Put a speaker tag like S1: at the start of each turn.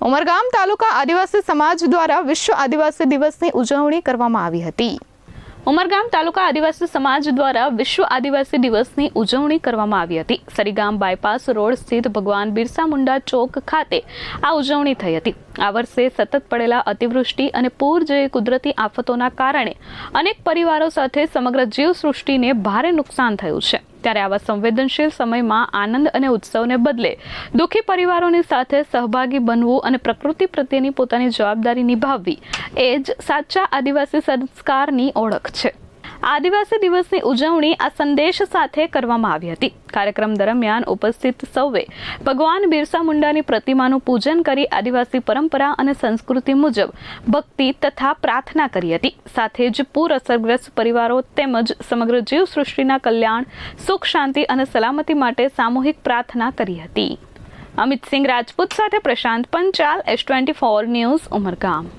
S1: ઉમરગામ તાલુકા આદિવાસી સમાજ દ્વારા વિશ્વ આદિવાસી દિવસની ઉજવણી કરવામાં આવી હતી। ઉમરગામ તાલુકા આદિવાસી સમાજ દ્વારા વિશ્વ આદિવાસી દિવસની ઉજવણી કરવામાં આવી હતી। સરીગામ બાયપાસ રોડ સ્થિત ભગવાન બિરસા મુંડા ચોક ખાતે આ ઉજવણી થઈ હતી। આ વર્ષે સતત પડેલા અતિવૃષ્ટિ અને પૂર જેવી કુદરતી આફતોના કારણે અનેક પરિવારો સાથે સમગ્ર જીવસૃષ્ટિને ભારે નુકસાન થયું છે। ત્યારે આવા સંવેદનશીલ સમયમાં આનંદ અને ઉત્સવને બદલે દુઃખી પરિવારોની સાથે સહભાગી બનવું અને પ્રકૃતિ પ્રત્યેની પોતાની જવાબદારી નિભાવવી એ જ સાચા આદિવાસી સંસ્કારની ઓળખ છે। આદિવાસી દિવસની ઉજવણી આ સંદેશ સાથે કરવામાં આવી હતી। કાર્યક્રમ દરમિયાન ઉપસ્થિત સૌએ ભગવાન બિરસા મુંડાની પ્રતિમાનું પૂજન કરી આદિવાસી પરંપરા અને સંસ્કૃતિ મુજબ ભક્તિ તથા પ્રાર્થના કરી હતી। સાથે જ પૂર અસરગ્રસ્ત પરિવારો તેમજ સમગ્ર જીવસૃષ્ટિના કલ્યાણ, સુખ, શાંતિ અને સલામતી માટે સામૂહિક પ્રાર્થના કરી હતી। અમિત સિંહ રાજપૂત સાથે પ્રશાંત પંચાલ, S24 ન્યૂઝ, ઉમરગામ।